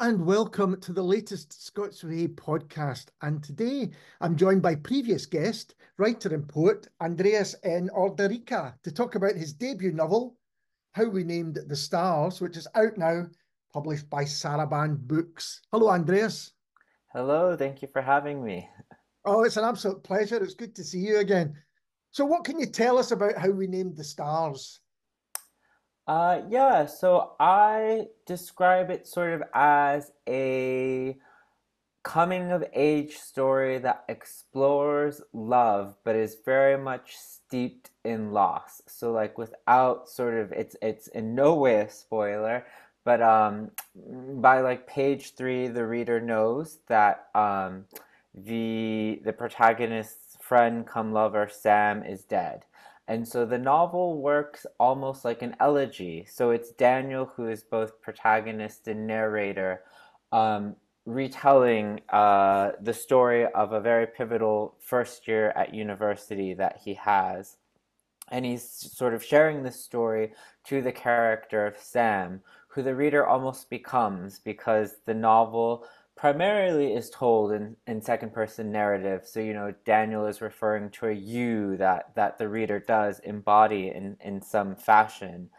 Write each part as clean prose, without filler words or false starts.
and welcome to the latest Scots Whay Hae podcast. And today I'm joined by previous guest, writer and poet Andreas N. Ordorica to talk about his debut novel, How We Named the Stars, which is out now, published by Saraband Books. Hello, Andreas. Hello, thank you for having me. Oh, it's an absolute pleasure. It's good to see you again. So, what can you tell us about How We Named the Stars? Yeah, so I describe it sort of as a coming of age story that explores love, but is very much steeped in loss. So like without sort of it's in no way a spoiler, but by like page 3, the reader knows that the protagonist's friend come lover Sam is dead. And so the novel works almost like an elegy. So it's Daniel who is both protagonist and narrator, um, retelling the story of a very pivotal first year at university that he has. And he's sort of sharing this story to the character of Sam, who the reader almost becomes because the novel primarily is told in second person narrative. So, you know, Daniel is referring to a you that the reader does embody in some fashion.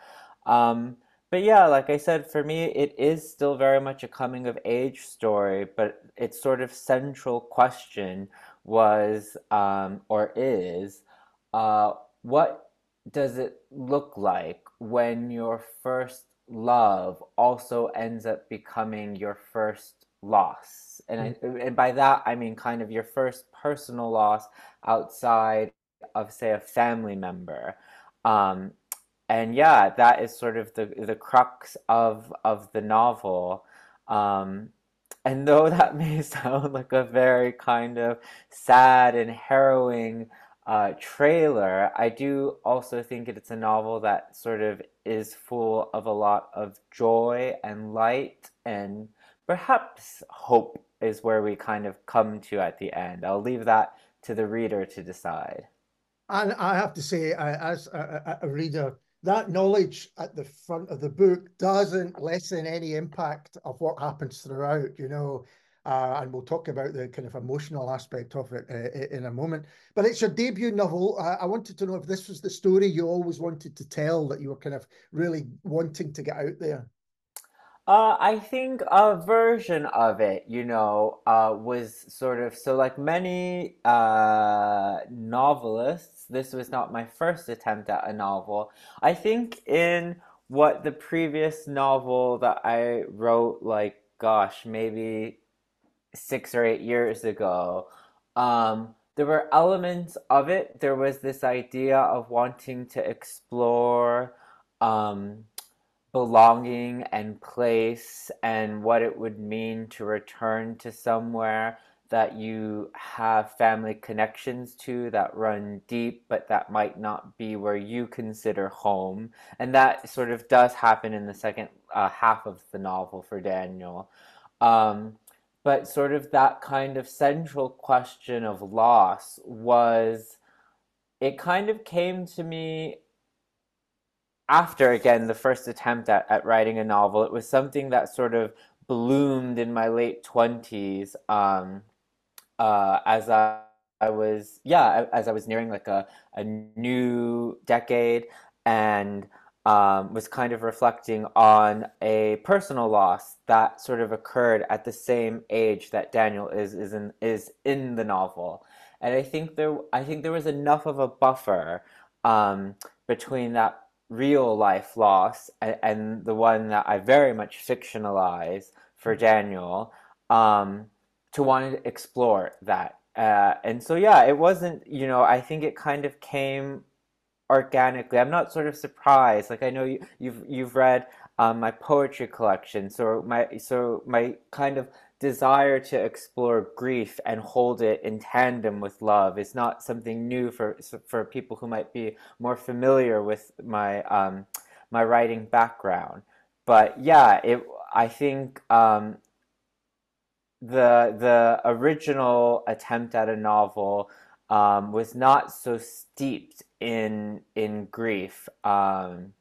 Um, but yeah, like I said, for me, it is still very much a coming of age story, but its sort of central question was, or is, uh, what does it look like when your first love also ends up becoming your first loss? And by that, I mean kind of your first personal loss outside of, say, a family member. Um, and yeah, that is sort of the crux of the novel. Um, and though that may sound like a very kind of sad and harrowing trailer, I do also think it's a novel that sort of is full of a lot of joy and light and perhaps hope is where we kind of come to at the end. I'll leave that to the reader to decide. And I have to say, as a reader, that knowledge at the front of the book doesn't lessen any impact of what happens throughout, and we'll talk about the kind of emotional aspect of it in a moment. But it's your debut novel. I wanted to know if this was the story you always wanted to tell, that you were kind of really wanting to get out there. I think a version of it, was sort of so like many novelists, this was not my first attempt at a novel. I think in what the previous novel that I wrote, like, gosh, maybe 6 or 8 years ago, there were elements of it. There was this idea of wanting to explore um, belonging and place and what it would mean to return to somewhere that you have family connections to that run deep, but that might not be where you consider home. And that sort of does happen in the second half of the novel for Daniel. Um, but sort of that kind of central question of loss was, it kind of came to me after, again, the first attempt at writing a novel. It was something that sort of bloomed in my late 20s, as I was, yeah, as I was nearing like a new decade, and was kind of reflecting on a personal loss that sort of occurred at the same age that Daniel is in the novel. And I think there was enough of a buffer between that real life loss and the one that I very much fictionalize for Daniel, um, to want to explore that. And so, yeah, it wasn't, I think it kind of came organically. I'm not sort of surprised. Like, I know you've read my poetry collection, so my kind of desire to explore grief and hold it in tandem with love is not something new for people who might be more familiar with my writing background. But yeah, it I think the original attempt at a novel was not so steeped in grief. But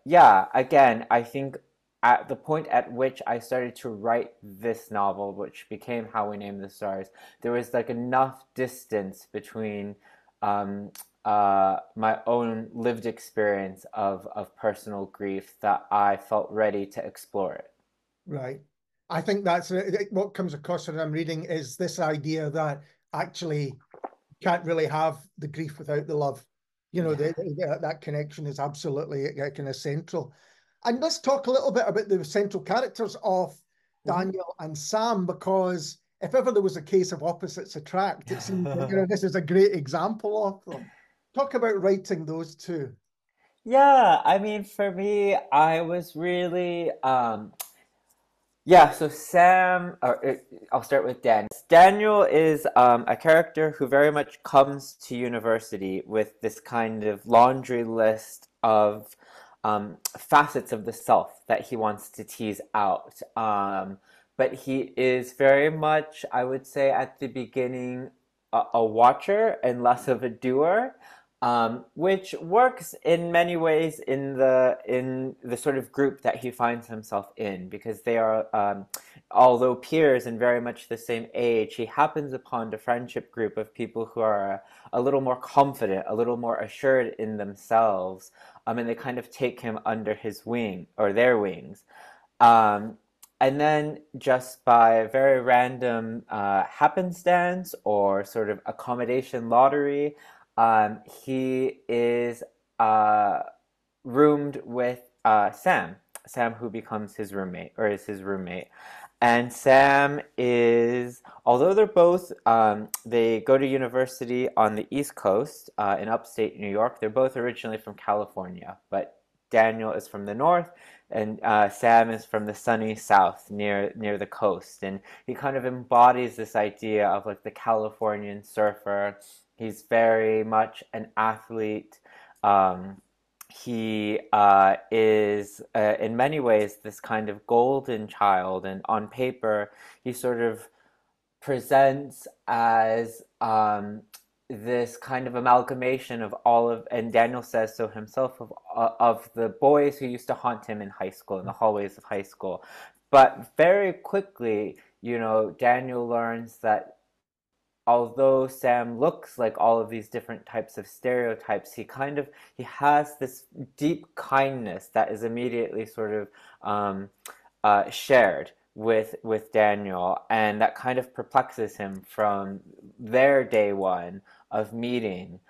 yeah, again, I think at the point at which I started to write this novel, which became How We Name the Stars, there was like enough distance between um, my own lived experience of personal grief that I felt ready to explore it. Right. I think that's what comes across when I'm reading is this idea that actually can't really have the grief without the love. You know, Yeah. that connection is absolutely kind of central. And let's talk a little bit about the central characters of Daniel and Sam, because if ever there was a case of opposites attract, it seems that, Mhm. this is a great example of them. Talk about writing those two. Yeah, I mean, for me, I was really yeah, so I'll start with Dan. Daniel is a character who very much comes to university with this kind of laundry list of facets of the self that he wants to tease out. But he is very much, I would say, at the beginning, a watcher and less of a doer. Which works in many ways in the sort of group that he finds himself in, because they are, although peers and very much the same age, he happens upon a friendship group of people who are a little more confident, a little more assured in themselves, and they kind of take him under his wing or their wings. Um, and then, just by very random happenstance or sort of accommodation lottery, he is uh, roomed with Sam. Sam, who becomes his roommate, or is his roommate. And Sam is, although they're both, they go to university on the East Coast in upstate New York. They're both originally from California, but Daniel is from the north, and Sam is from the sunny south, near the coast. And he kind of embodies this idea of like the Californian surfer. He's very much an athlete. Um, he is, in many ways, this kind of golden child, and on paper, he sort of presents as this kind of amalgamation of all of, and Daniel says so himself, of the boys who used to haunt him in high school, in the hallways of high school. But very quickly, Daniel learns that although Sam looks like all of these different types of stereotypes, he has this deep kindness that is immediately sort of shared with Daniel, and that kind of perplexes him from their day one of meeting.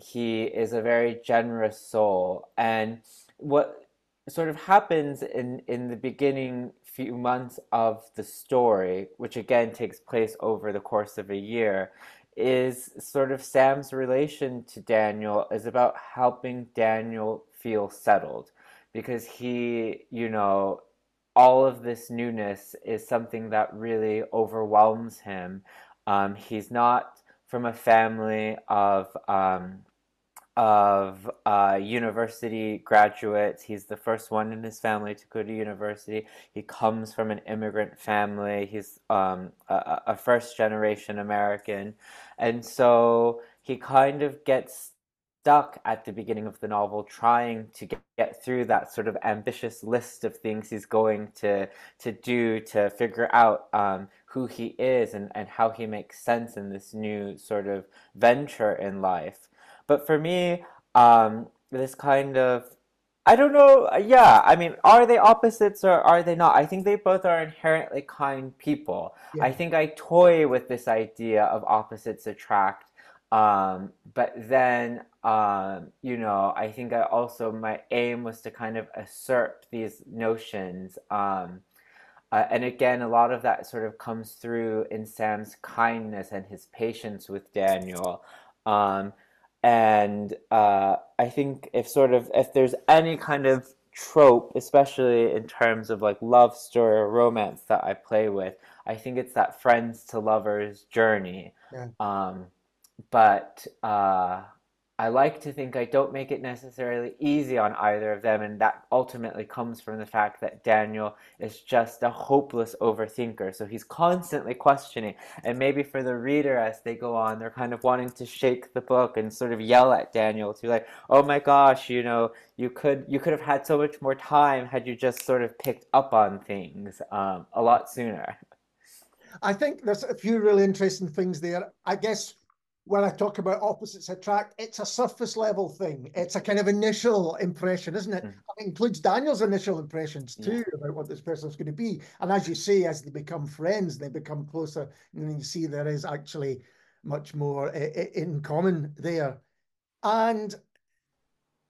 He is a very generous soul, and what sort of happens in the beginning few months of the story, which again takes place over the course of a year, is sort of Sam's relation to Daniel is about helping Daniel feel settled, because all of this newness is something that really overwhelms him. He's not from a family of university graduates. He's the first one in his family to go to university. He comes from an immigrant family. He's a first generation American. And so he kind of gets stuck at the beginning of the novel trying to get through that sort of ambitious list of things he's going to do to figure out who he is, and how he makes sense in this new sort of venture in life. But for me, this kind of, I don't know, yeah, I mean, are they opposites or are they not? I think they both are inherently kind people. I Yeah. think I toy with this idea of opposites attract, but then, I think my aim was to kind of assert these notions. And again, a lot of that sort of comes through in Sam's kindness and his patience with Daniel. Um, and I think if there's any kind of trope, especially in terms of like love story or romance that I play with, I think it's that friends to lovers journey. Yeah. Um, but I like to think I don't make it necessarily easy on either of them, and that ultimately comes from the fact that Daniel is just a hopeless overthinker. So he's constantly questioning, and maybe for the reader as they go on, they're kind of wanting to shake the book and sort of yell at Daniel to like, "Oh my gosh, you could have had so much more time had you just sort of picked up on things a lot sooner." I think there's a few really interesting things there. I guess when I talk about opposites attract, it's a surface level thing. It's a kind of initial impression, isn't it? Mm, It includes Daniel's initial impressions yeah. too about what this person's going to be. And as you say, as they become friends, they become closer, and then you see there is actually much more in common there. And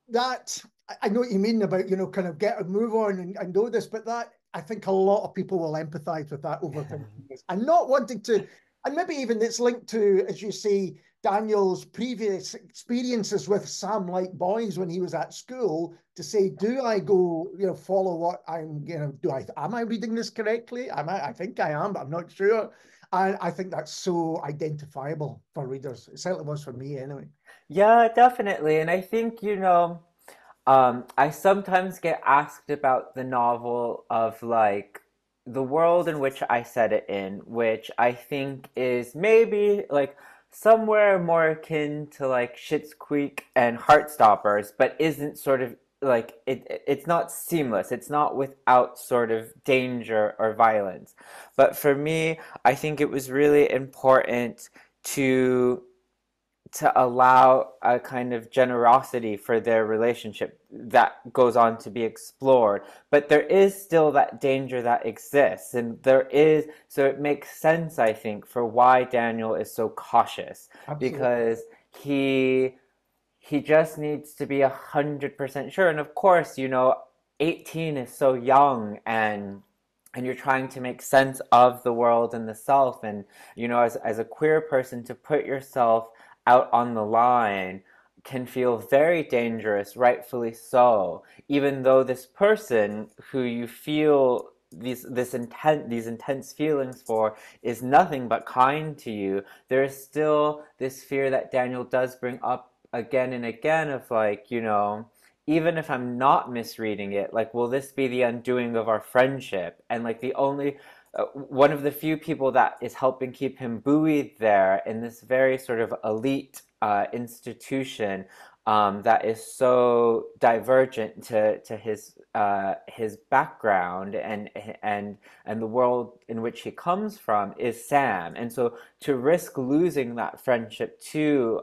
that I know what you mean about, kind of get a move on and know this, but that I think a lot of people will empathize with that overthinking and not wanting to, and maybe even it's linked to, as you say, Daniel's previous experiences with Sam like boys when he was at school to say, do I go, follow what I'm, am I reading this correctly? I think I am, but I'm not sure. And I think that's so identifiable for readers. It certainly was for me anyway. Yeah, definitely. And I think, I sometimes get asked about the novel of like the world in which I set it in, which I think is maybe like somewhere more akin to like Schitt's Creek and Heartstoppers, but isn't sort of like it's not seamless. It's not without sort of danger or violence. But for me, I think it was really important to allow a kind of generosity for their relationship that goes on to be explored. But there is still that danger that exists. And so it makes sense, I think, for why Daniel is so cautious Absolutely. because he he just needs to be 100% sure. And of course, 18 is so young and you're trying to make sense of the world and the self and as a queer person to put yourself out on the line can feel very dangerous, rightfully so, even though this person who you feel these intense feelings for is nothing but kind to you. There is still this fear that Daniel does bring up again and again of like, even if I'm not misreading it, like, will this be the undoing of our friendship? And like one of the few people that is helping keep him buoyed there in this very sort of elite institution that is so divergent to his background and the world in which he comes from is Sam. And so to risk losing that friendship too,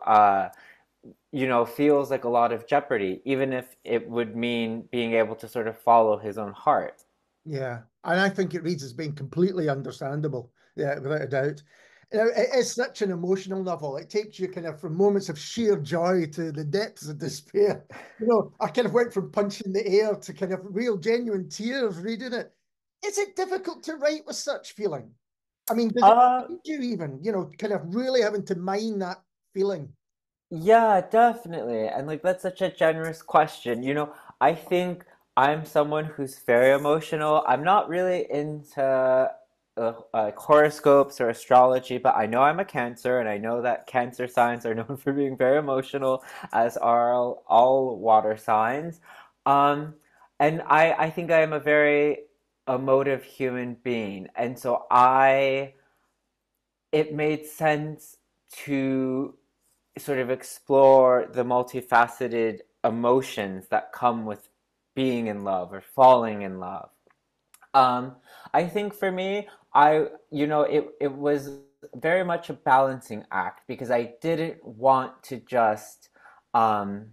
feels like a lot of jeopardy, even if it would mean being able to sort of follow his own heart. Yeah, and I think it reads as being completely understandable. Yeah, without a doubt. It is such an emotional novel. It takes you kind of from moments of sheer joy to the depths of despair. I kind of went from punching the air to kind of real genuine tears reading it. Is it difficult to write with such feeling? I mean, does it Uh, find you even, kind of really having to mine that feeling? Yeah, definitely. And like that's such a generous question. I think I'm someone who's very emotional. I'm not really into like horoscopes or astrology, but I know I'm a Cancer, and I know that Cancer signs are known for being very emotional, as are all water signs. Um, and I think I am a very emotive human being, and so it made sense to sort of explore the multifaceted emotions that come with being in love or falling in love. Um, I think for me, it was very much a balancing act because I didn't want to just um,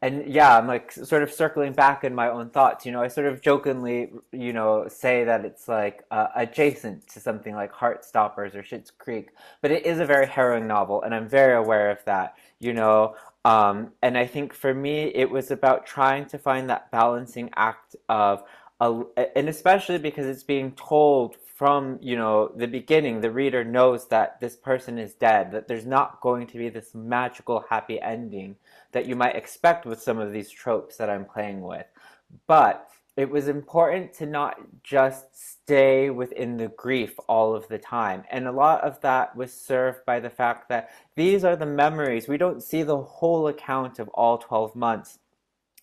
and yeah, I'm like sort of circling back in my own thoughts. I sort of jokingly, say that it's like adjacent to something like Heartstoppers or Schitt's Creek, but it is a very harrowing novel, and I'm very aware of that. And I think for me, it was about trying to find that balancing act of, and especially because it's being told from the beginning, the reader knows that this person is dead, that there's not going to be this magical happy ending that you might expect with some of these tropes that I'm playing with. But it was important to not just stay within the grief all of the time. And a lot of that was served by the fact that these are the memories. We don't see the whole account of all 12 months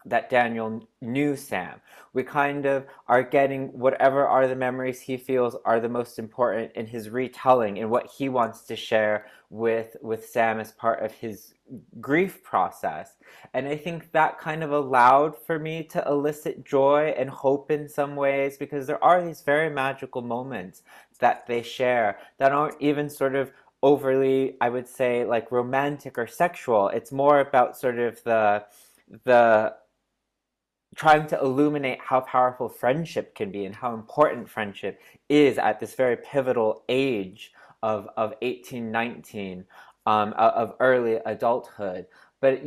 that Daniel knew Sam. We kind of are getting whatever are the memories he feels are the most important in his retelling and what he wants to share with Sam as part of his grief process. And I think that kind of allowed for me to elicit joy and hope in some ways, because there are these very magical moments that they share that aren't even sort of overly, I would say, like romantic or sexual. It's more about sort of the trying to illuminate how powerful friendship can be and how important friendship is at this very pivotal age of 18, 19, of early adulthood. But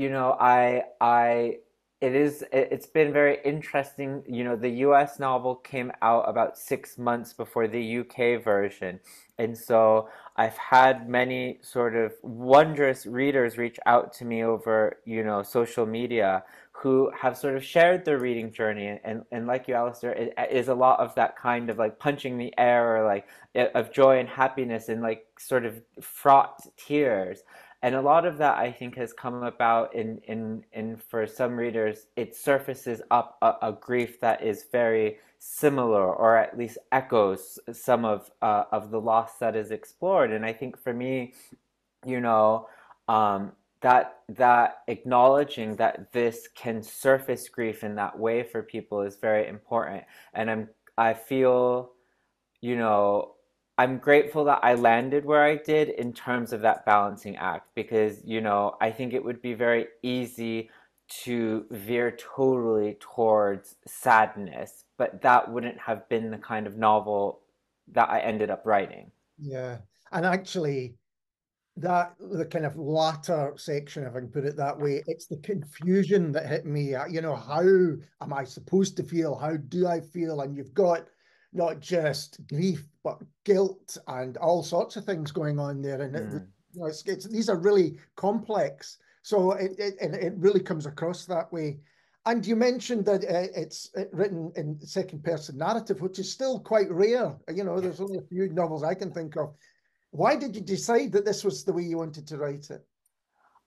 it's been very interesting. The US novel came out about 6 months before the UK version. And so I've had many sort of wondrous readers reach out to me over, social media, who have sort of shared their reading journey. And like you, Alistair, it is a lot of that kind of like punching the air, or like of joy and happiness and like sort of fraught tears. And a lot of that, I think, has come about in for some readers, it surfaces up a grief that is very similar, or at least echoes some of the loss that is explored. And I think for me, you know, that acknowledging that this can surface grief in that way for people is very important. And I feel, you know, I'm grateful that I landed where I did in terms of that balancing act, because, I think it would be very easy to veer totally towards sadness, but that wouldn't have been the kind of novel that I ended up writing. Yeah. And actually, that the kind of latter section, if I can put it that way, it's the confusion that hit me. How am I supposed to feel? How do I feel? And you've got not just grief, but guilt and all sorts of things going on there. And Mm. these are really complex. So it really comes across that way. And you mentioned that it's written in second person narrative, which is still quite rare. There's only a few novels I can think of. Why did you decide that this was the way you wanted to write it?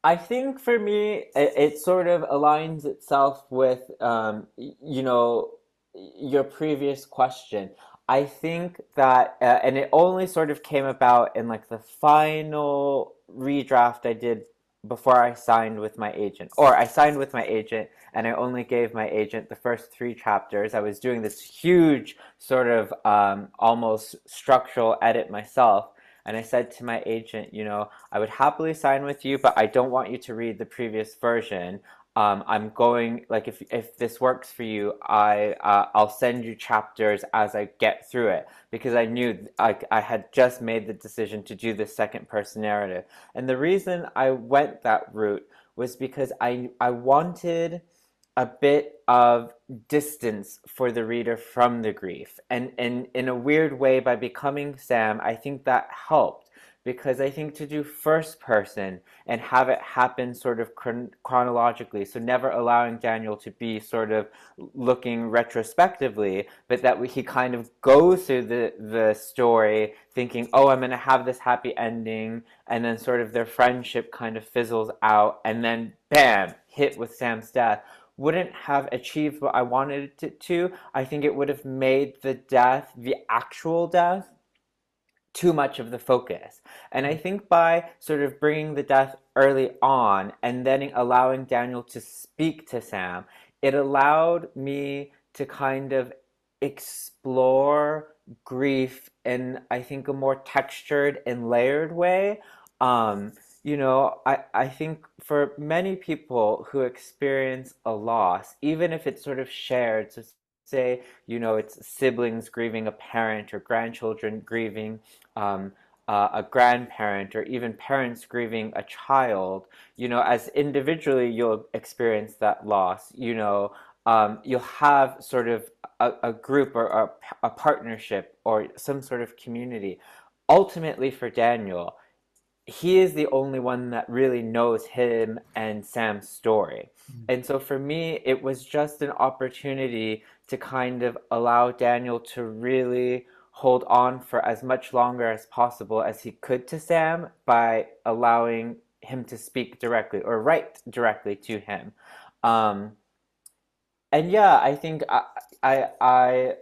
I think for me, it sort of aligns itself with, your previous question. I think that, and it only sort of came about in like the final redraft I did before I signed with my agent. Or I signed with my agent and I only gave my agent the first three chapters. I was doing this huge sort of almost structural edit myself. And I said to my agent, I would happily sign with you, but I don't want you to read the previous version. I'm going, like, if this works for you, I'll send you chapters as I get through it, because I knew I had just made the decision to do the second person narrative. And the reason I went that route was because I wanted a bit of distance for the reader from the grief. And in a weird way, by becoming Sam, I think that helped, because I think to do first person and have it happen sort of chronologically, so never allowing Daniel to be sort of looking retrospectively, but that he kind of goes through the story thinking, oh, I'm going to have this happy ending, and then sort of their friendship kind of fizzles out, and then bam, hit with Sam's death, wouldn't have achieved what I wanted it to. I think it would have made the death, the actual death, too much of the focus. And I think by sort of bringing the death early on and then allowing Daniel to speak to Sam, it allowed me to kind of explore grief in, I think, a more textured and layered way. I think for many people who experience a loss, even if it's sort of shared, so say, it's siblings grieving a parent, or grandchildren grieving a grandparent, or even parents grieving a child, as individually you'll experience that loss, you'll have sort of a group, or a partnership, or some sort of community. Ultimately, for Daniel, he is the only one that really knows him and Sam's story. And so for me, it was just an opportunity to kind of allow Daniel to really hold on for as much longer as possible as he could to Sam by allowing him to speak directly or write directly to him. Um, and yeah, I think I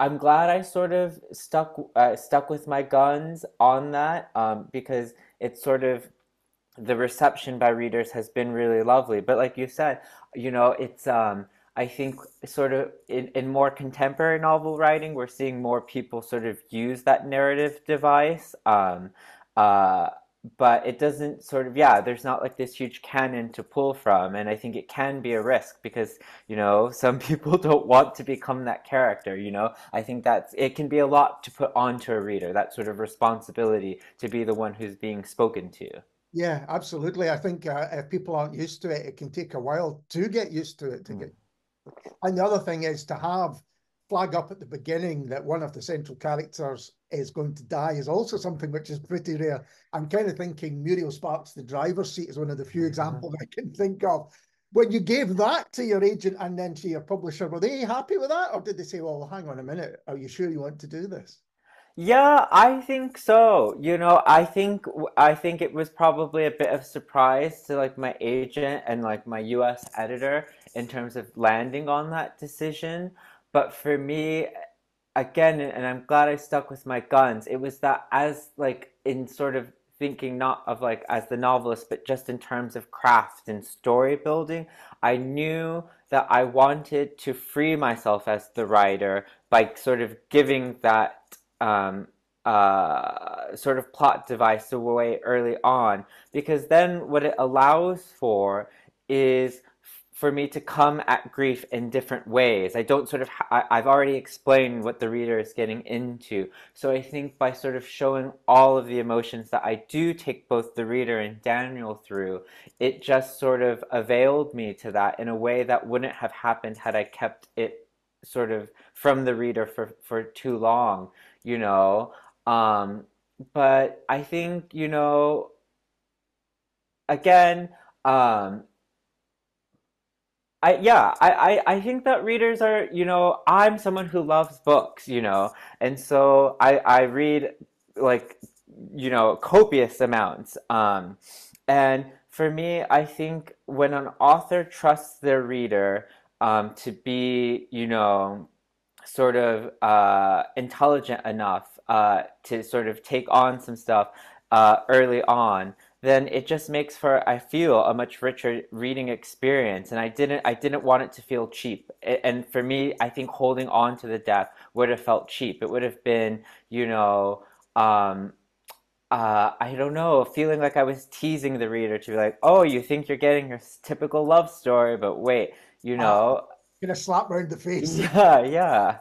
I'm glad I sort of stuck with my guns on that, because it's sort of the reception by readers has been really lovely. But like you said, it's I think sort of in more contemporary novel writing, we're seeing more people sort of use that narrative device. Uh, but it doesn't sort of, yeah, there's not like this huge canon to pull from, and I think it can be a risk because some people don't want to become that character. I think it can be a lot to put onto a reader, that sort of responsibility to be the one who's being spoken to. Yeah, absolutely. I think if people aren't used to it, it can take a while to get used to it. Mm. And the other thing is to have flag up at the beginning that one of the central characters is going to die is also something which is pretty rare. I'm kind of thinking Muriel Sparks, the driver's seat, is one of the few examples I can think of. When you gave that to your agent and then to your publisher, were they happy with that? Or did they say, well, hang on a minute, are you sure you want to do this? Yeah, I think so. I think it was probably a bit of surprise to like my agent and like my US editor in terms of landing on that decision. But for me, again, and I'm glad I stuck with my guns, it was that as like in sort of thinking not of like as the novelist, but just in terms of craft and story building, I knew that I wanted to free myself as the writer by sort of giving that sort of plot device away early on, because then what it allows for is for me to come at grief in different ways. I don't sort of I've already explained what the reader is getting into. So I think by sort of showing all of the emotions that I do take both the reader and Daniel through, it just sort of availed me to that in a way that wouldn't have happened had I kept it sort of from the reader for too long, you know. Um, but I think, again, um, I think that readers are, I'm someone who loves books, and so I read like, copious amounts. And for me, I think when an author trusts their reader, to be, sort of intelligent enough to sort of take on some stuff early on, then it just makes for, I feel, a much richer reading experience. And I didn't want it to feel cheap. And for me, I think holding on to the death would have felt cheap. It would have been, you know, um, I don't know, feeling like I was teasing the reader to be like, oh, you think you're getting your typical love story, but wait, you Uh, know, Kind of slap round the face. yeah, yeah.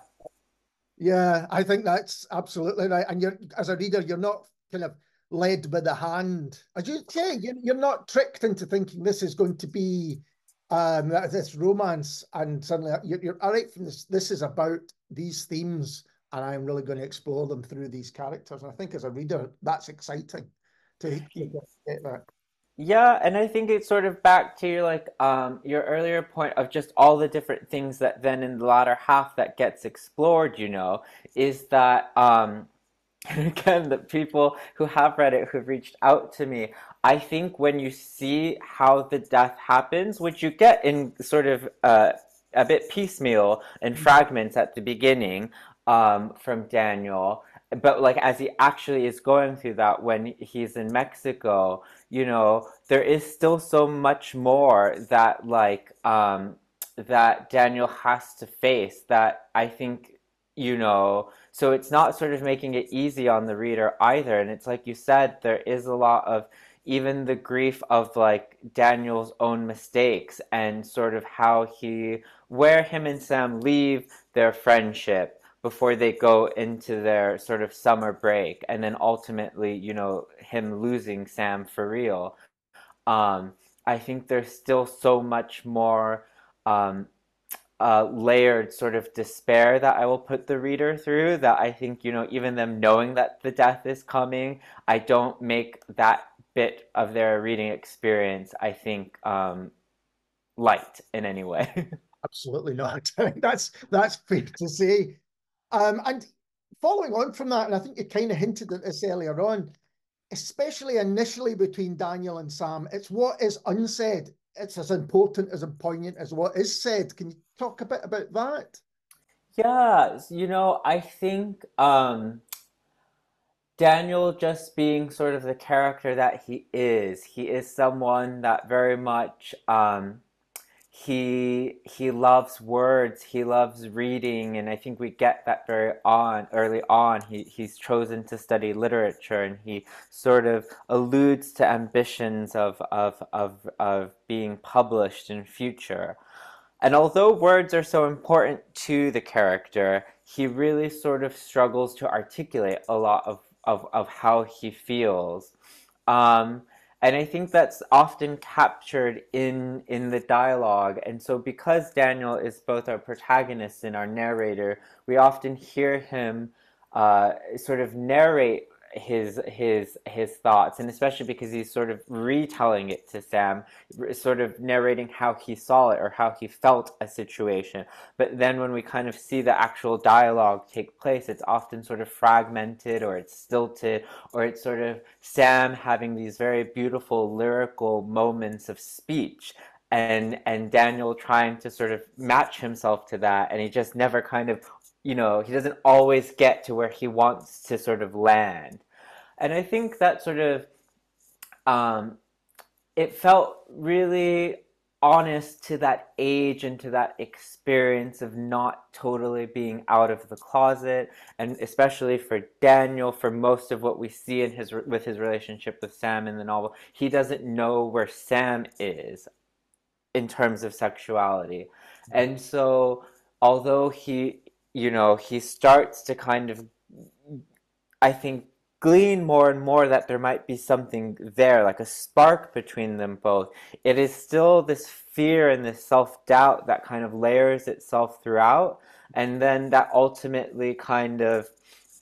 Yeah, I think that's absolutely right. And you're, as a reader, you're not kind of led by the hand. As you say, you're not tricked into thinking this is going to be this romance, and suddenly you're all right from this. This is about these themes, and I'm really going to explore them through these characters. And I think as a reader, that's exciting to get that. Yeah, and I think it's sort of back to your earlier point of just all the different things that then in the latter half that gets explored, is that and again, the people who have read it, who've reached out to me, I think when you see how the death happens, which you get in sort of a bit piecemeal and fragments at the beginning, from Daniel, but like as he actually is going through that when he's in Mexico, there is still so much more that that Daniel has to face that I think, so it's not sort of making it easy on the reader either. And it's like you said, there is a lot of even the grief of like Daniel's own mistakes and sort of where him and Sam leave their friendship before they go into their sort of summer break. And then ultimately, him losing Sam for real. Um, I think there's still so much more um, layered sort of despair that I will put the reader through, that I think, even them knowing that the death is coming, I don't make that bit of their reading experience, I think, light in any way. Absolutely not. That's fair to say. And following on from that, and I think you kind of hinted at this earlier on, especially initially between Daniel and Sam, it's what is unsaid. It's as important, as poignant as what is said. Can you talk a bit about that? Yeah, I think Daniel just being sort of the character that he is someone that very much he loves words, he loves reading, and I think we get that very on early on. He's chosen to study literature, and he sort of alludes to ambitions of being published in future. And although words are so important to the character, he really sort of struggles to articulate a lot of how he feels. Um, and I think that's often captured in the dialogue. And so because Daniel is both our protagonist and our narrator, we often hear him sort of narrate his thoughts, and especially because he's sort of retelling it to Sam, sort of narrating how he saw it or how he felt a situation. But then when we kind of see the actual dialogue take place, it's often sort of fragmented, or it's stilted, or it's sort of Sam having these very beautiful lyrical moments of speech, and Daniel trying to sort of match himself to that, and he just never kind of, he doesn't always get to where he wants to sort of land. And I think that sort of um, it felt really honest to that age and to that experience of not totally being out of the closet, and especially for Daniel, for most of what we see in his relationship with Sam in the novel, he doesn't know where Sam is in terms of sexuality. And so although he starts to kind of, I think, glean more and more that there might be something there, like a spark between them both, it is still this fear and this self-doubt that kind of layers itself throughout, and then that ultimately kind of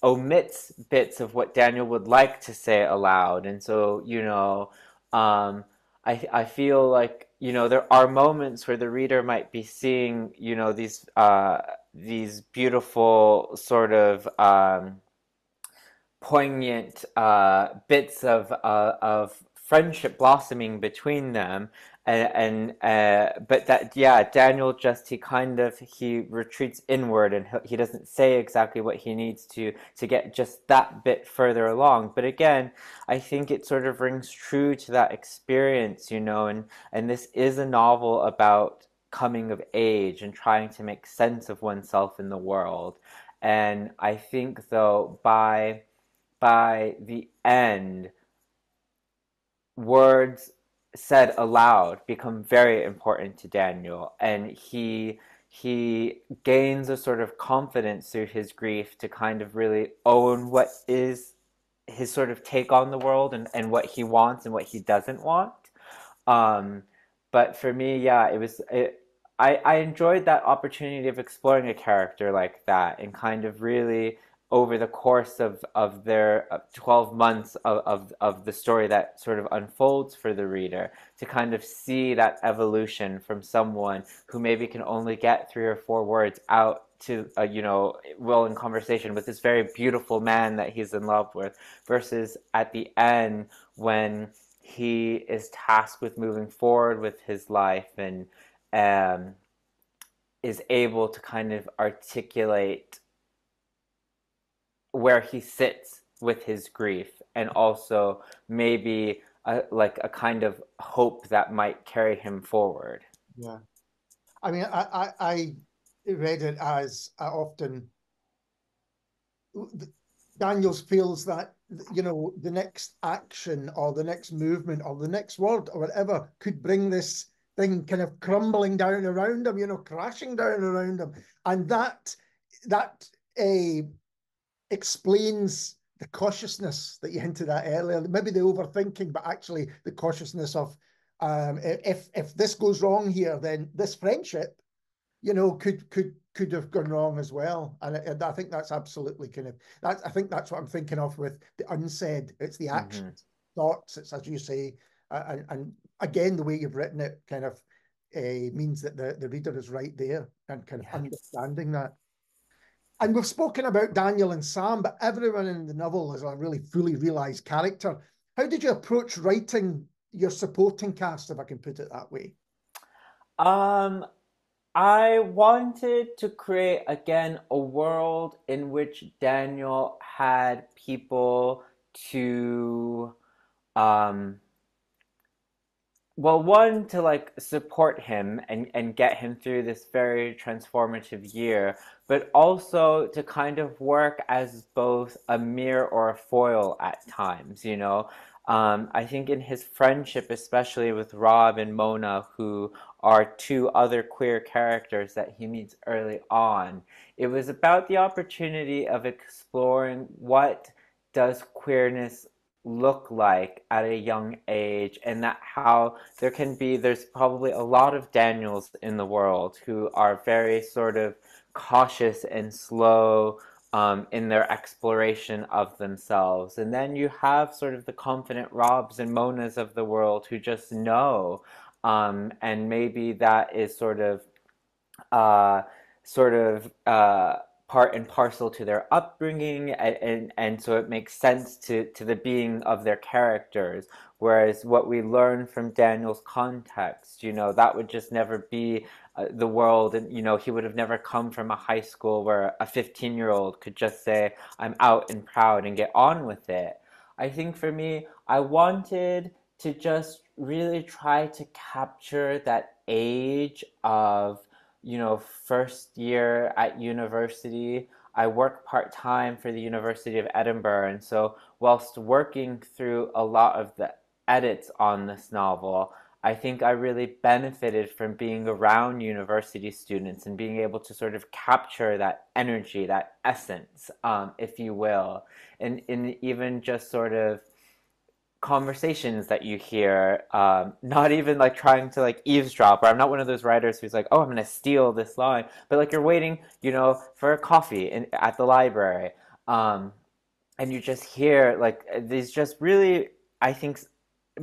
omits bits of what Daniel would like to say aloud. And so, I feel like, there are moments where the reader might be seeing, these beautiful sort of poignant bits of friendship blossoming between them, and but that, yeah, Daniel just, he retreats inward, and he doesn't say exactly what he needs to get just that bit further along. But again, I think it sort of rings true to that experience, and this is a novel about coming of age and trying to make sense of oneself in the world. And I think, though, by the end, words said aloud become very important to Daniel, and he gains a sort of confidence through his grief to kind of really own what is his sort of take on the world, and what he wants and what he doesn't want. Um, but for me, yeah, I enjoyed that opportunity of exploring a character like that, and kind of really over the course of their 12 months of the story that sort of unfolds for the reader, to kind of see that evolution from someone who maybe can only get 3 or 4 words out to will in conversation with this very beautiful man that he's in love with, versus at the end when he is tasked with moving forward with his life, and um, is able to kind of articulate where he sits with his grief, and also maybe like a kind of hope that might carry him forward. Yeah. I mean, I read it as I often Daniels feels that the next action or the next movement or the next word or whatever could bring this thing kind of crumbling down around him, crashing down around him, and that explains the cautiousness that you hinted at earlier. Maybe the overthinking, but actually the cautiousness of if this goes wrong here, then this friendship could have gone wrong as well. And I think that's absolutely kind of that. I think that's what I'm thinking of with the unsaid. It's the Mm-hmm. actions, thoughts. It's as you say, and again the way you've written it kind of means that the reader is right there and kind of Yes. understanding that. And we've spoken about Daniel and Sam, but everyone in the novel is a really fully realized character. How did you approach writing your supporting cast, if I can put it that way? Um, I wanted to create again a world in which Daniel had people to um well, one, to like support him and get him through this very transformative year, but also to kind of work as both a mirror or a foil at times, you know. I think in his friendship, especially with Rob and Mona, who are two other queer characters that he meets early on, it was about the opportunity of exploring what does queerness look like at a young age, and that how there's probably a lot of Daniels in the world who are very sort of cautious and slow in their exploration of themselves. And then you have sort of the confident Robs and Monas of the world who just know. And maybe that is uh, sort of part and parcel to their upbringing, and so it makes sense to the being of their characters. Whereas what we learn from Daniel's context, you know, that would just never be the world, and you know, he would have never come from a high school where a 15-year-old could just say, "I'm out and proud," and get on with it. I think for me, I wanted to just really try to capture that age of, you know, first year at university. I work part time for the University of Edinburgh, and so whilst working through a lot of the edits on this novel, I think I really benefited from being around university students and being able to sort of capture that energy, that essence, if you will, and in even just sort of conversations that you hear, not even like trying to like eavesdrop, or I'm not one of those writers who's like, oh, I'm gonna steal this line, but like you're waiting, you know, for a coffee at the library, um, and you just hear like these just really, I think,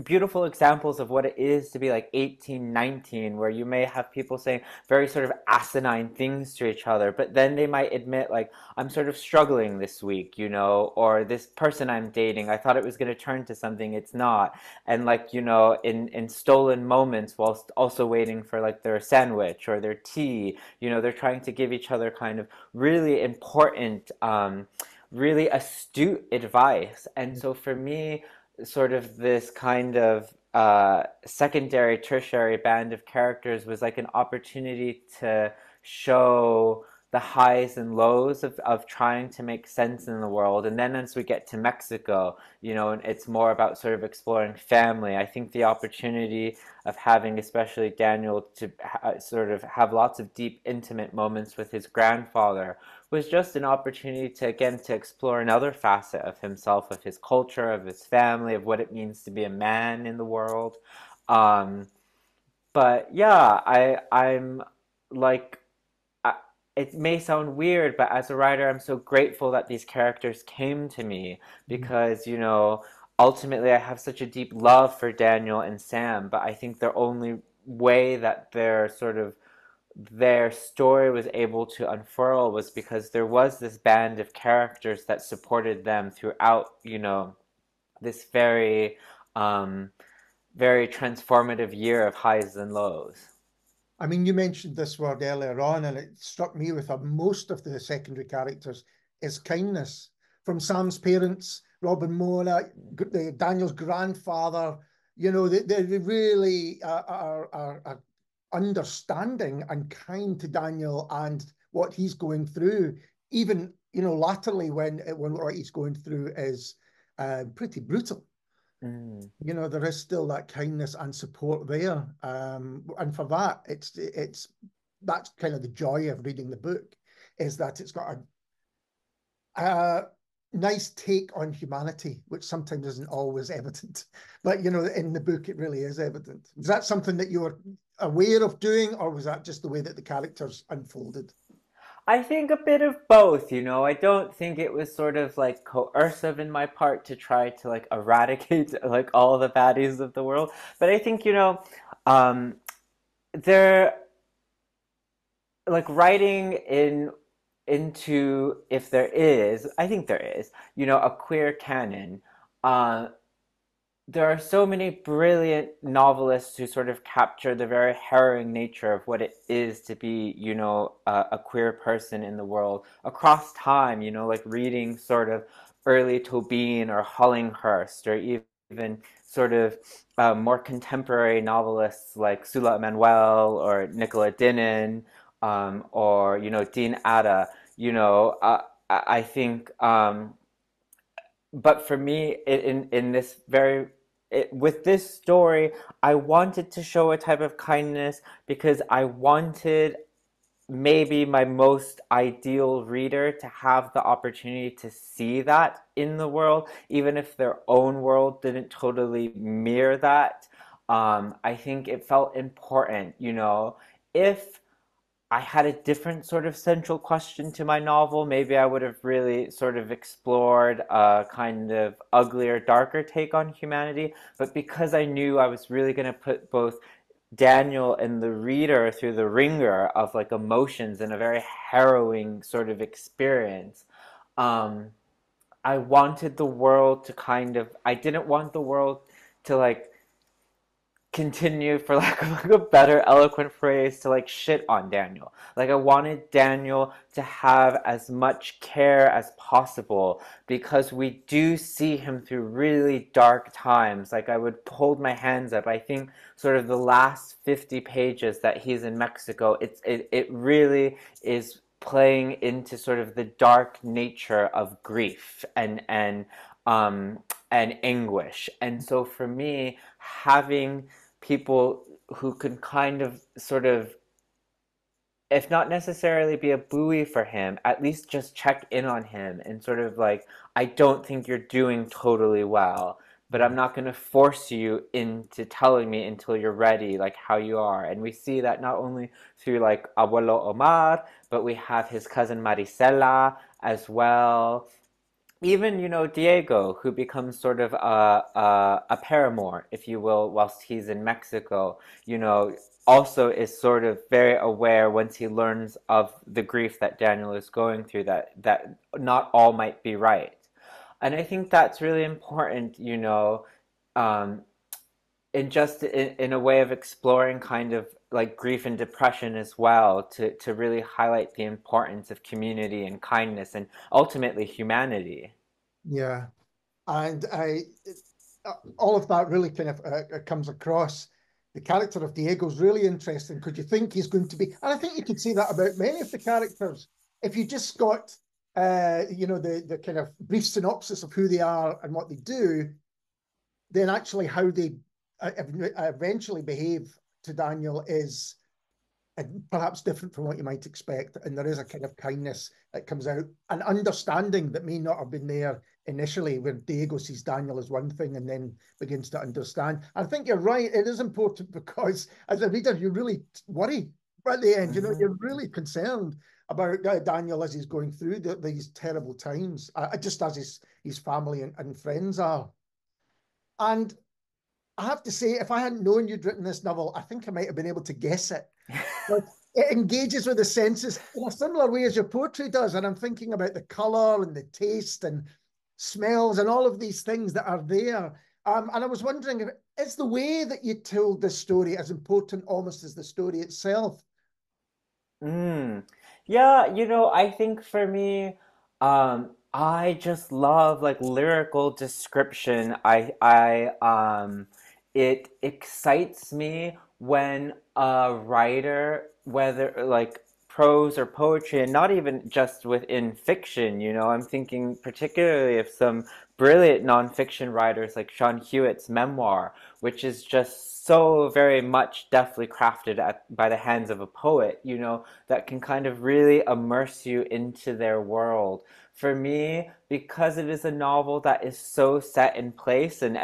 beautiful examples of what it is to be like 18, 19, where you may have people saying very sort of asinine things to each other, but then they might admit like, I'm sort of struggling this week, you know, or this person I'm dating, I thought it was going to turn to something, it's not. And like, you know, in stolen moments whilst also waiting for like their sandwich or their tea, you know, they're trying to give each other kind of really important, really astute advice. And so for me, sort of this kind of secondary, tertiary band of characters was like an opportunity to show the highs and lows of trying to make sense in the world. And then as we get to Mexico, you know, and it's more about sort of exploring family. I think the opportunity of having, especially Daniel, to sort of have lots of deep, intimate moments with his grandfather was just an opportunity to again to explore another facet of himself, of his culture, of his family, of what it means to be a man in the world. Um, but yeah, I'm like, I, it may sound weird, but as a writer, I'm so grateful that these characters came to me because, you know, ultimately I have such a deep love for Daniel and Sam, but I think the only way that they're sort of their story was able to unfurl was because there was this band of characters that supported them throughout, you know, this um, very transformative year of highs and lows. I mean, you mentioned this word earlier on, and it struck me with most of the secondary characters is kindness. From Sam's parents, Robin Mona, Daniel's grandfather, you know, they really are understanding and kind to Daniel and what he's going through. Even, you know, latterly when what he's going through is pretty brutal. Mm. You know, there is still that kindness and support there, and for that it's that's kind of the joy of reading the book, is that it's got a nice take on humanity, which sometimes isn't always evident, but you know, in the book it really is evident. Is that something that you were aware of doing, or was that just the way that the characters unfolded? I think a bit of both, you know. I don't think it was sort of like coercive in my part to try to like eradicate like all the baddies of the world. But I think, um, there like writing into, if there is, I think there is, a queer canon. Uh, there are so many brilliant novelists who sort of capture the very harrowing nature of what it is to be, a queer person in the world across time, like reading sort of early Tobin or Hollinghurst, or even sort of more contemporary novelists like Sula Emanuel or Nicola Dinnan, or, Dean Atta, I think, but for me, in this with this story, I wanted to show a type of kindness because I wanted maybe my most ideal reader to have the opportunity to see that in the world, even if their own world didn't totally mirror that. I think it felt important, if I had a different sort of central question to my novel, maybe I would have really sort of explored a kind of uglier, darker take on humanity. But because I knew I was really going to put both Daniel and the reader through the ringer of like emotions and a very harrowing sort of experience, um, I wanted the world to I didn't want the world to like continue, for lack of like a better eloquent phrase, to like shit on Daniel. Like I wanted Daniel to have as much care as possible because we do see him through really dark times. Like I would hold my hands up. I think sort of the last 50 pages that he's in Mexico, it really is playing into sort of the dark nature of grief um and anguish. And so for me, having people who can kind of sort of, if not necessarily be a buoy for him, at least just check in on him and sort of like, I don't think you're doing totally well, but I'm not going to force you into telling me until you're ready, like how you are. And we see that not only through like Abuelo Omar, but we have his cousin Marisela as well. Even, Diego, who becomes sort of a paramour, if you will, whilst he's in Mexico, also is sort of very aware once he learns of the grief that Daniel is going through, that not all might be right. And I think that's really important, um, in a way of exploring kind of like grief and depression as well, to really highlight the importance of community and kindness and ultimately humanity. Yeah, and all of that really kind of comes across. The character of Diego is really interesting because you think he's going to be, and I think you could say that about many of the characters. If you just got, the kind of brief synopsis of who they are and what they do, then actually how they eventually behave to Daniel is perhaps different from what you might expect. And there is a kind of kindness that comes out, an understanding that may not have been there initially, where Diego sees Daniel as one thing and then begins to understand. I think you're right. It is important because as a reader, you really worry at the end. Mm-hmm. You're really concerned about Daniel as he's going through these terrible times, just as his family and friends are. And I have to say, if I hadn't known you'd written this novel, I think I might have been able to guess it. But it engages with the senses in a similar way as your poetry does. And I'm thinking about the color and the taste and smells and all of these things that are there. And I was wondering, if is the way that you told this story as important almost as the story itself? Mm. Yeah, I think for me, I just love like lyrical description. It excites me when a writer, whether like prose or poetry, and not even just within fiction, I'm thinking particularly of some brilliant nonfiction writers like Sean Hewitt's memoir, which is just so very much deftly crafted by the hands of a poet, that can kind of really immerse you into their world. For me, because it is a novel that is so set in place and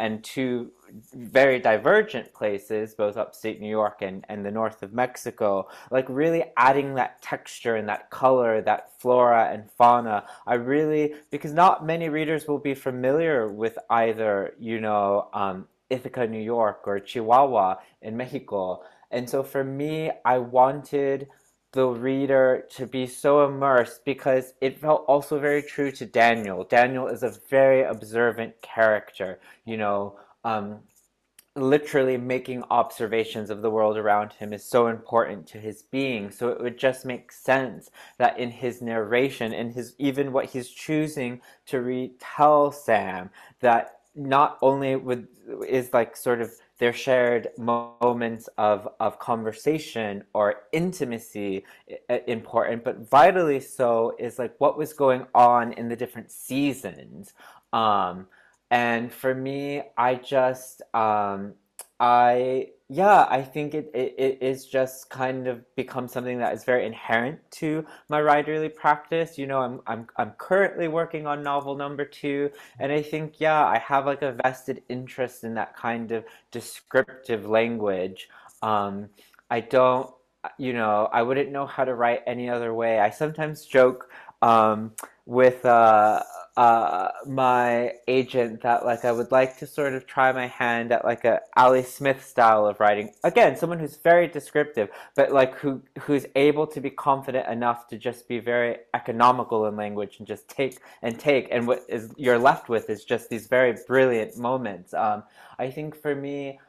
very divergent places, both upstate New York and the north of Mexico, like really adding that texture and that color, that flora and fauna. I really, because not many readers will be familiar with either, Ithaca, New York, or Chihuahua in Mexico. And so for me, I wanted the reader to be so immersed because it felt also very true to Daniel. Daniel is a very observant character, um, literally making observations of the world around him is so important to his being. So it would just make sense that in his narration, in his even what he's choosing to retell Sam, that not only would is like sort of their shared moments of conversation or intimacy important, but vitally so is like what was going on in the different seasons. Um, and for me, I think it is just kind of become something that is very inherent to my writerly practice. I'm currently working on novel number two, and I think, yeah, I have like a vested interest in that kind of descriptive language. I don't, I wouldn't know how to write any other way. I sometimes joke with my agent that like I would like to sort of try my hand at like a Ali Smith style of writing. Again, someone who's very descriptive, but like who's able to be confident enough to just be very economical in language and just take, and what is you're left with is just these very brilliant moments. I think for me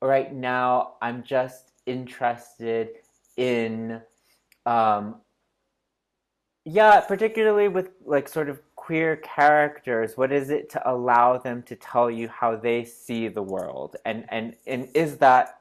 right now, I'm just interested in um, yeah, particularly with like sort of queer characters, what is it to allow them to tell you how they see the world? And is that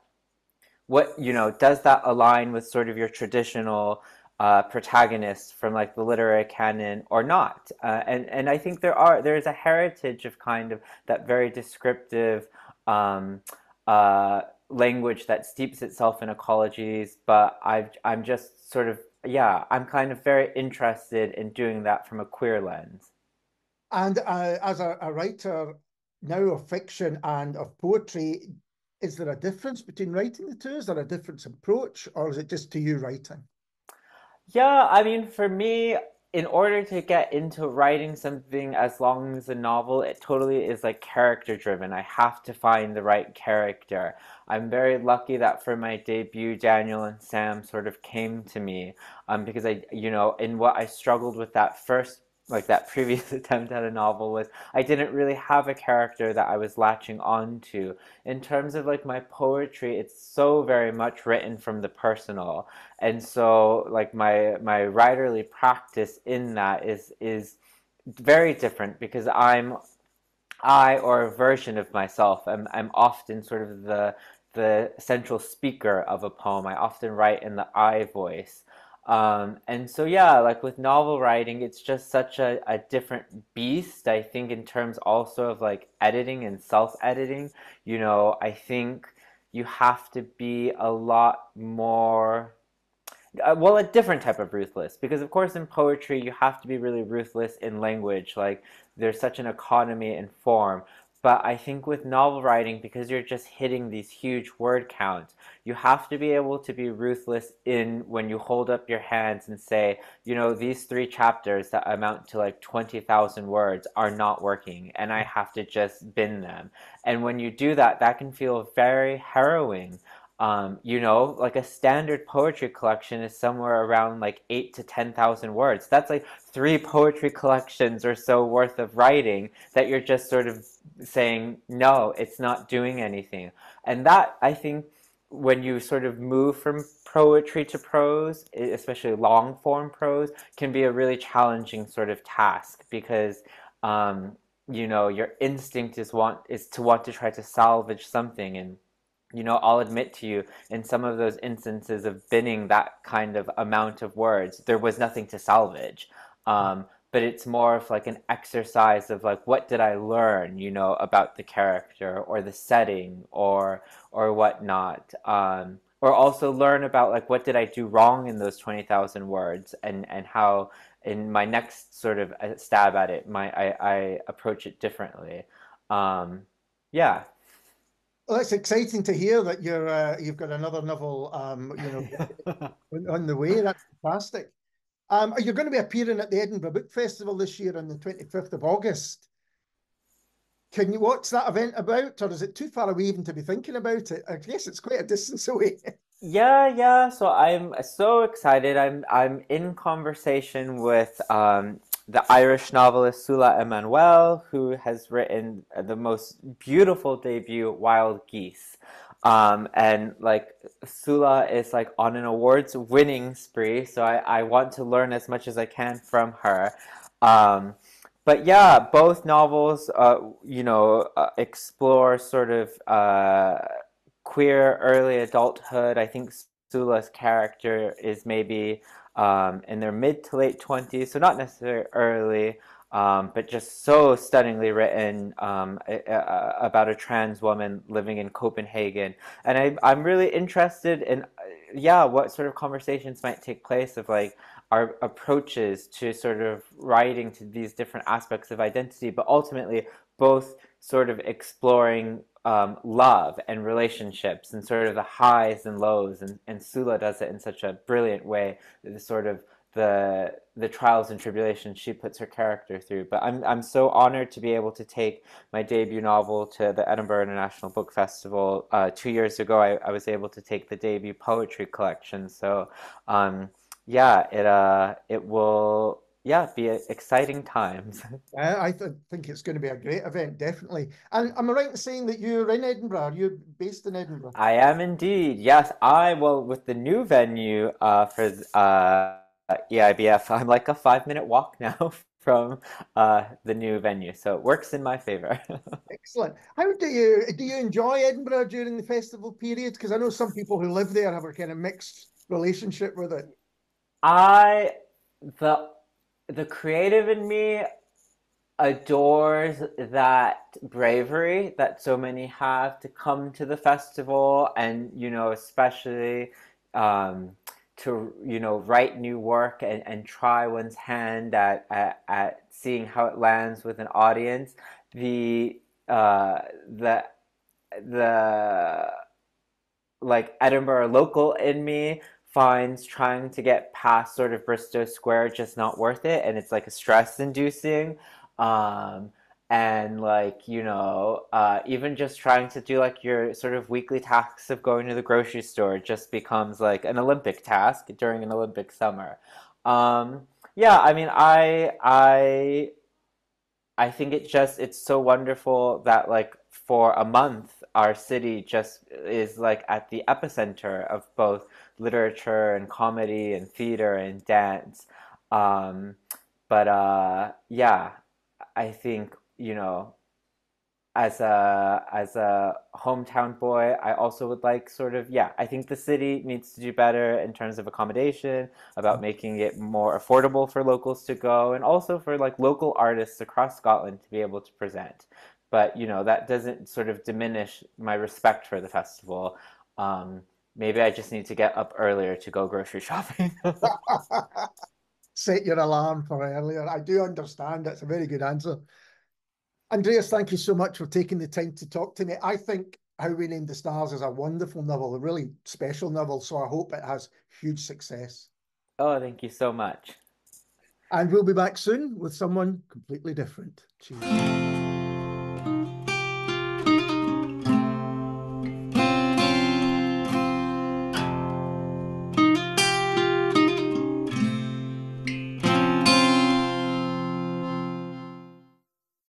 what, does that align with sort of your traditional protagonists from like the literary canon or not? And I think there's a heritage of kind of that very descriptive um, uh, language that steeps itself in ecologies, but I'm just sort of, yeah, I'm kind of very interested in doing that from a queer lens. And as a writer now of fiction and of poetry, is there a difference between writing the two? Is there a different approach, or is it just to you writing? Yeah, I mean, for me, in order to get into writing something as long as a novel, it totally is like character driven. I have to find the right character. I'm very lucky that for my debut, Daniel and Sam sort of came to me, because in what I struggled with that first, like that previous attempt at a novel was I didn't really have a character that I was latching on to. In terms of like my poetry, it's so very much written from the personal, and so like my writerly practice in that is very different because I or a version of myself. I'm often sort of the central speaker of a poem. I often write in the I voice. And so yeah, like with novel writing, it's just such a different beast, I think, in terms also of like editing and self-editing. I think you have to be a lot more well, a different type of ruthless, because of course in poetry you have to be really ruthless in language, like there's such an economy in form. But I think with novel writing, because you're just hitting these huge word counts, you have to be able to be ruthless in when you hold up your hands and say, these three chapters that amount to like 20,000 words are not working and I have to just bin them. And when you do that, that can feel very harrowing. Like a standard poetry collection is somewhere around like 8 to 10,000 words. That's like three poetry collections or so worth of writing that you're just sort of saying, no, it's not doing anything. And that, I think, when you sort of move from poetry to prose, especially long form prose, can be a really challenging sort of task because, your instinct is to want to try to salvage something. And I'll admit to you, in some of those instances of binning that kind of amount of words, there was nothing to salvage. But it's more of like an exercise of like, what did I learn, about the character or the setting or whatnot. Or also learn about like what did I do wrong in those 20,000 words, and how in my next sort of stab at it, I approach it differently. Um, yeah. Well, it's exciting to hear that you've got another novel, on the way. That's fantastic. You're going to be appearing at the Edinburgh Book Festival this year on the 25th of August. What's that event about, or is it too far away even to be thinking about it? I guess it's quite a distance away. Yeah, yeah. So I'm so excited. I'm in conversation with the Irish novelist Sula Emanuel, who has written the most beautiful debut, Wild Geese. And like Sula is like on an awards winning spree, so I want to learn as much as I can from her. Um, but yeah, both novels, explore sort of queer early adulthood. I think Sula's character is maybe in their mid to late 20s, so not necessarily early, but just so stunningly written about a trans woman living in Copenhagen. And I'm really interested in, yeah, what sort of conversations might take place of like our approaches to sort of writing to these different aspects of identity, but ultimately both sort of exploring love and relationships and sort of the highs and lows, and Sula does it in such a brilliant way. The sort of the trials and tribulations she puts her character through. But I'm so honored to be able to take my debut novel to the Edinburgh International Book Festival. 2 years ago, I was able to take the debut poetry collection. So yeah, it will, yeah, be exciting times. I think it's going to be a great event, definitely. And am I right in saying that you're in Edinburgh? Are you based in Edinburgh? I am indeed. Yes, well, with the new venue for EIBF, I'm like a 5 minute walk now from the new venue, so it works in my favor. Excellent. How do you enjoy Edinburgh during the festival period? Because I know some people who live there have a kind of mixed relationship with it. I the the creative in me adores that bravery that so many have to come to the festival, and especially um, to write new work and try one's hand at seeing how it lands with an audience. The uh, the the like Edinburgh local in me finds trying to get past sort of Bristow Square just not worth it, and it's like a stress inducing. Um, and like, even just trying to do like your sort of weekly tasks of going to the grocery store just becomes like an Olympic task during an Olympic summer. Um, yeah, I mean, I think it's so wonderful that like for a month our city just is like at the epicenter of both literature and comedy and theater and dance. Um, but yeah, I think as a hometown boy, I also would like sort of, yeah, I think the city needs to do better in terms of accommodation, about making it more affordable for locals to go, and also for like local artists across Scotland to be able to present. But that doesn't sort of diminish my respect for the festival. Um, Maybe I just need to get up earlier to go grocery shopping. Set your alarm for earlier. I do understand. That's a very good answer. Andreas, thank you so much for taking the time to talk to me. I think How We Named the Stars is a wonderful novel, a really special novel. So I hope it has huge success. Oh, thank you so much. And we'll be back soon with someone completely different. Cheers.